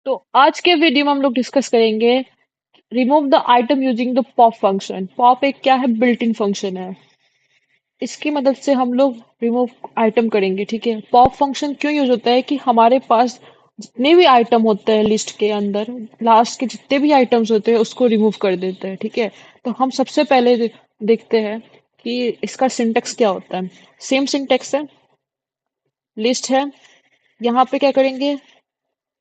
तो आज के वीडियो में हम लोग डिस्कस करेंगे remove the item using the pop function. Pop एक क्या है, बिल्ट इन फंक्शन है। इसकी मदद से हम लोग रिमूव आइटम करेंगे। ठीक है, पॉप फंक्शन क्यों यूज होता है कि हमारे पास जितने भी आइटम होते हैं लिस्ट के अंदर, लास्ट के जितने भी आइटम्स होते हैं उसको रिमूव कर देते हैं। ठीक है, तो हम सबसे पहले देखते हैं कि इसका सिंटेक्स क्या होता है। सेम सिंटेक्स है, लिस्ट है। यहाँ पे क्या करेंगे,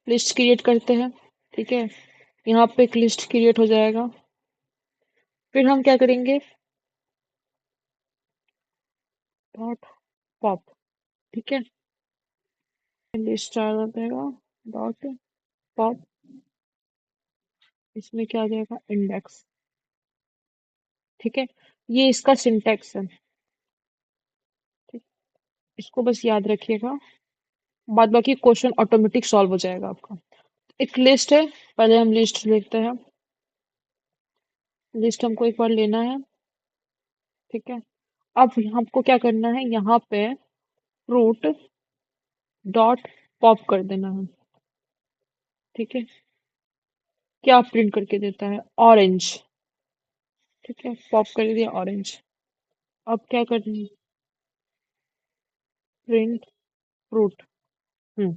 लिस्ट क्रिएट करते हैं। ठीक है, यहाँ पे एक लिस्ट क्रिएट हो जाएगा। फिर हम क्या करेंगे, डॉट पॉप। ठीक है, लिस्ट आ जाएगा, डॉट पॉप। इसमें क्या आ जाएगा, इंडेक्स। ठीक है, ये इसका सिंटेक्स है। ठीक, इसको बस याद रखिएगा, बाद बाकी क्वेश्चन ऑटोमेटिक सॉल्व हो जाएगा आपका। एक लिस्ट है, पहले हम लिस्ट लिखते हैं। लिस्ट हमको एक बार लेना है। ठीक है, अब हमको क्या करना है, यहाँ पे फ्रूट डॉट पॉप कर देना है। ठीक है, क्या प्रिंट करके देता है, ऑरेंज। ठीक है, पॉप कर दिया ऑरेंज। अब क्या करना है, प्रिंट फ्रूट। हम्म,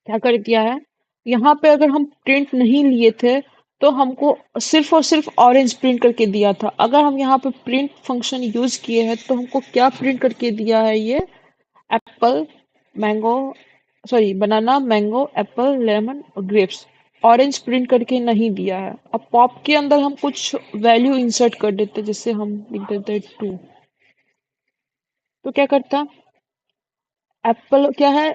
क्या कर दिया है, यहाँ पे अगर हम प्रिंट नहीं लिए थे तो हमको सिर्फ और सिर्फ ऑरेंज प्रिंट करके दिया था। अगर हम यहाँ पे प्रिंट फंक्शन यूज किए हैं तो हमको क्या प्रिंट करके दिया है, ये एप्पल, मैंगो, सॉरी बनाना, मैंगो, एप्पल, लेमन और ग्रेप्स। ऑरेंज प्रिंट करके नहीं दिया है। अब पॉप के अंदर हम कुछ वैल्यू इंसर्ट कर देते, जैसे हम लिख देते हैं 2। तो क्या करता, एप्पल क्या है,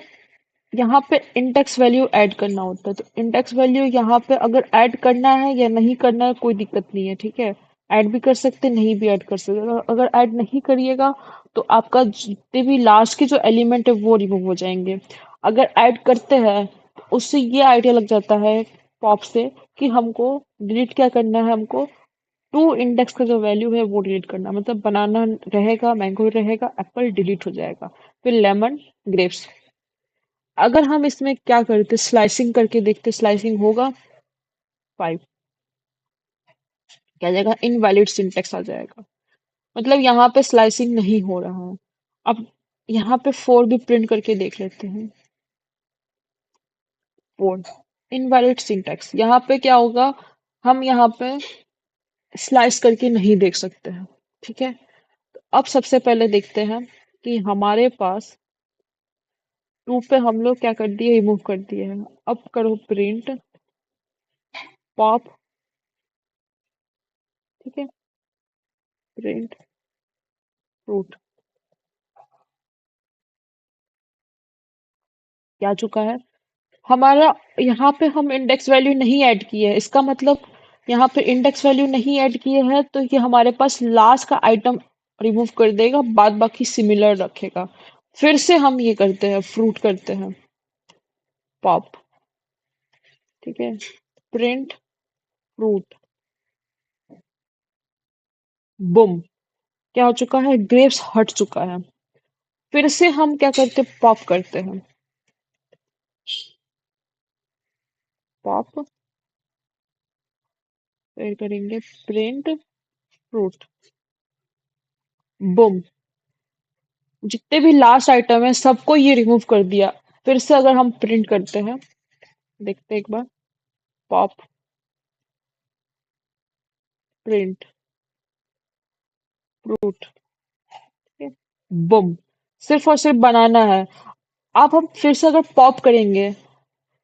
यहाँ पे इंडेक्स वैल्यू ऐड करना होता है। तो इंडेक्स वैल्यू यहाँ पे अगर ऐड करना है या नहीं करना है कोई दिक्कत नहीं है। ठीक है, ऐड भी कर सकते, नहीं भी ऐड कर सकते। अगर ऐड नहीं करिएगा तो आपका जितने भी लास्ट के जो एलिमेंट है वो रिमूव हो जाएंगे। अगर ऐड करते हैं तो उससे ये आइडिया लग जाता है पॉप से कि हमको डिलीट क्या करना है, हमको टू इंडेक्स का जो वैल्यू है वो डिलीट करना। मतलब बनाना रहेगा, मैंगो रहेगा, एप्पल डिलीट हो जाएगा, फिर लेमन, ग्रेप्स। अगर हम इसमें क्या करते, स्लाइसिंग करके देखते, स्लाइसिंग होगा 5, क्या आ जाएगा, इनवैलिड सिंटेक्स आ जाएगा। मतलब यहाँ पे स्लाइसिंग नहीं हो रहा है। अब यहाँ पे 4 भी प्रिंट करके देख लेते हैं। 4 इनवैलिड सिंटेक्स, यहाँ पे क्या होगा, हम यहाँ पे स्लाइस करके नहीं देख सकते हैं। ठीक है, तो अब सबसे पहले देखते हैं कि हमारे पास 2 पे हम लोग क्या कर दिए, रिमूव कर दिए हैं। अब करो प्रिंट पॉप। ठीक है, प्रिंट फ्रूट। क्या चुका है हमारा, यहाँ पे हम इंडेक्स वैल्यू नहीं ऐड किए है। इसका मतलब यहाँ पे इंडेक्स वैल्यू नहीं ऐड किए हैं तो ये हमारे पास लास्ट का आइटम रिमूव कर देगा, बाद बाकी सिमिलर रखेगा। फिर से हम ये करते हैं, फ्रूट करते हैं, पॉप। ठीक है, प्रिंट फ्रूट, बुम। क्या हो चुका है, ग्रेप्स हट चुका है। फिर से हम क्या करते, पॉप करते हैं, पॉप। फिर करेंगे प्रिंट फ्रूट, बुम। जितने भी लास्ट आइटम है सबको ये रिमूव कर दिया। फिर से अगर हम प्रिंट करते हैं, देखते हैं एक बार, पॉप, प्रिंट फ्रूट, बुम। सिर्फ और सिर्फ बनाना है। अब हम फिर से अगर पॉप करेंगे,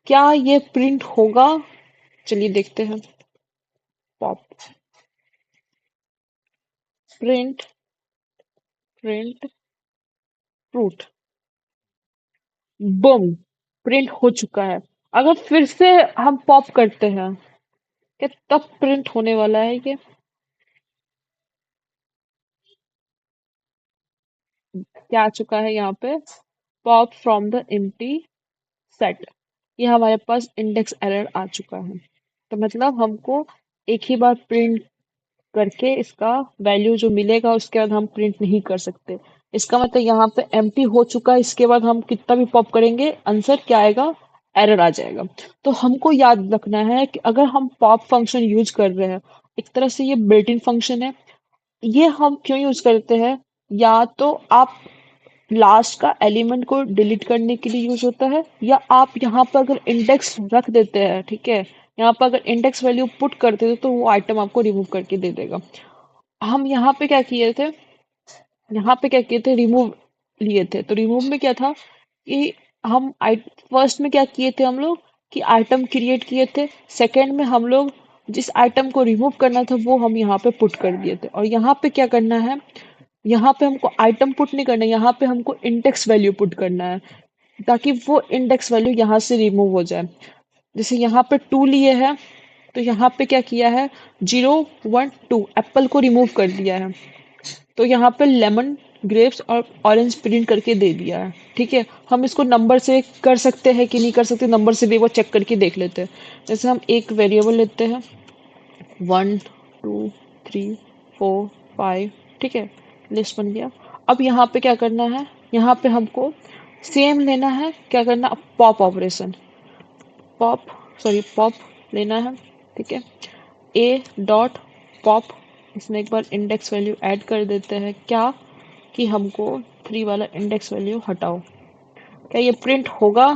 क्या ये प्रिंट होगा, चलिए देखते हैं। Pop, print, print fruit, boom, print हो चुका है। अगर फिर से हम पॉप करते हैं, क्या तब प्रिंट होने वाला है ये। क्या आ चुका है यहाँ पे, pop from the empty set. ये हमारे पास इंडेक्स एरर आ चुका है। तो मतलब हमको एक ही बार प्रिंट करके इसका वैल्यू जो मिलेगा उसके बाद हम प्रिंट नहीं कर सकते। इसका मतलब यहाँ पे एम्प्टी हो चुका है। इसके बाद हम कितना भी पॉप करेंगे, आंसर क्या आएगा, एरर आ जाएगा। तो हमको याद रखना है कि अगर हम पॉप फंक्शन यूज कर रहे हैं, एक तरह से ये बिल्ट इन फंक्शन है। ये हम क्यों यूज करते हैं? या तो आप लास्ट का एलिमेंट को डिलीट करने के लिए यूज होता है, या आप यहाँ पर अगर इंडेक्स रख देते हैं, ठीक है, यहाँ पर अगर इंडेक्स वैल्यू पुट करते थे तो वो आइटम आपको रिमूव करके दे देगा। हम यहाँ पे क्या किए थे, यहाँ पे क्या किए थे, रिमूव लिए थे। तो रिमूव में क्या था कि हम फर्स्ट में क्या किए थे हम लोग, कि आइटम क्रिएट किए थे। सेकंड में हम लोग जिस आइटम को रिमूव करना था वो हम यहाँ पे पुट कर दिए थे। और यहाँ पे क्या करना है, यहाँ पे हमको आइटम पुट नहीं करना है, यहाँ पे हमको इंडेक्स वैल्यू पुट करना है, ताकि वो इंडेक्स वैल्यू यहाँ से रिमूव हो जाए। जैसे यहाँ पे 2 लिए है, तो यहाँ पे क्या किया है, 0 1 2 एप्पल को रिमूव कर दिया है। तो यहाँ पे लेमन, ग्रेप्स और ऑरेंज प्रिंट करके दे दिया है। ठीक है, हम इसको नंबर से कर सकते हैं कि नहीं कर सकते, नंबर से भी वो चेक करके देख लेते हैं। जैसे हम एक वेरिएबल लेते हैं, 1 2 3 4 5, ठीक है, लिस्ट बन गया। अब यहाँ पे क्या करना है, यहाँ पे हमको सेम लेना है, क्या करना, pop operation, pop, sorry pop लेना है, ठीक है। ए डॉट पॉप, इसमें एक बार इंडेक्स वैल्यू ऐड कर देते हैं, क्या कि हमको 3 वाला इंडेक्स वैल्यू हटाओ। क्या ये प्रिंट होगा?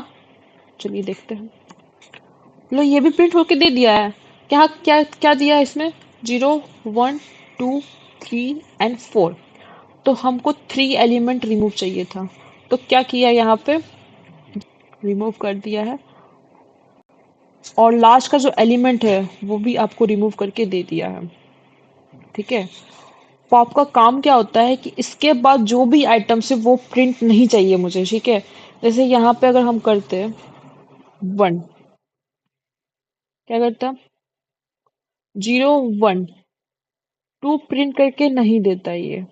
चलिए देखते हैं। लो, ये भी प्रिंट होके दे दिया है। क्या क्या क्या दिया है इसमें, 0 1 2 3 एंड 4। तो हमको 3 एलिमेंट रिमूव चाहिए था, तो क्या किया यहाँ पे, रिमूव कर दिया है। और लास्ट का जो एलिमेंट है वो भी आपको रिमूव करके दे दिया है। ठीक है, पॉप का काम क्या होता है कि इसके बाद जो भी आइटम्स है वो प्रिंट नहीं चाहिए मुझे, ठीक है। जैसे यहाँ पे अगर हम करते हैं 1, क्या करता, 0 1 2 प्रिंट करके नहीं देता ये,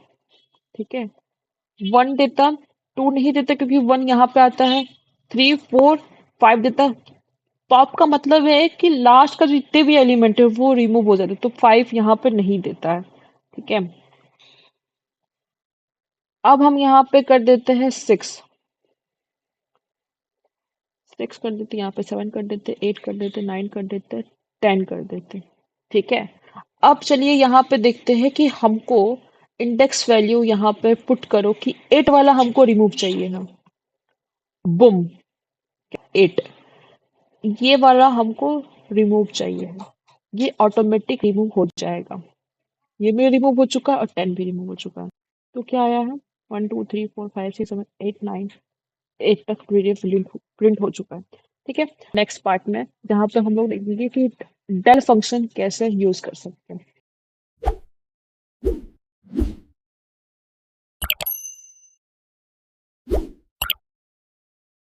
ठीक है। 1 देता, 2 नहीं देता क्योंकि 1 यहाँ पे आता है, 3 4 5 देता। पॉप का मतलब है कि लास्ट का जितने भी एलिमेंट है वो रिमूव हो जाते, तो 5 यहाँ पे नहीं देता है, ठीक है। अब हम यहाँ पे कर देते हैं 6, 6 कर देते, यहाँ पे 7 कर देते, 8 कर देते, 9 कर देते, 10 कर देते, ठीक है। अब चलिए यहाँ पे देखते हैं कि हमको इंडेक्स वैल्यू यहाँ पे पुट करो कि 8 वाला हमको रिमूव चाहिए ना, बुम, 8, ये वाला हमको रिमूव चाहिए, ये ऑटोमेटिक रिमूव हो जाएगा। ये भी रिमूव हो चुका है और 10 भी रिमूव हो चुका है। तो क्या आया है, 1 2 3 4 5 6 7 8 9, 8 तक प्रिंट प्रिंट हो चुका है, ठीक है। नेक्स्ट पार्ट में जहाँ पे हम लोग देखेंगे कि डेल फंक्शन कैसे यूज कर सकते हैं।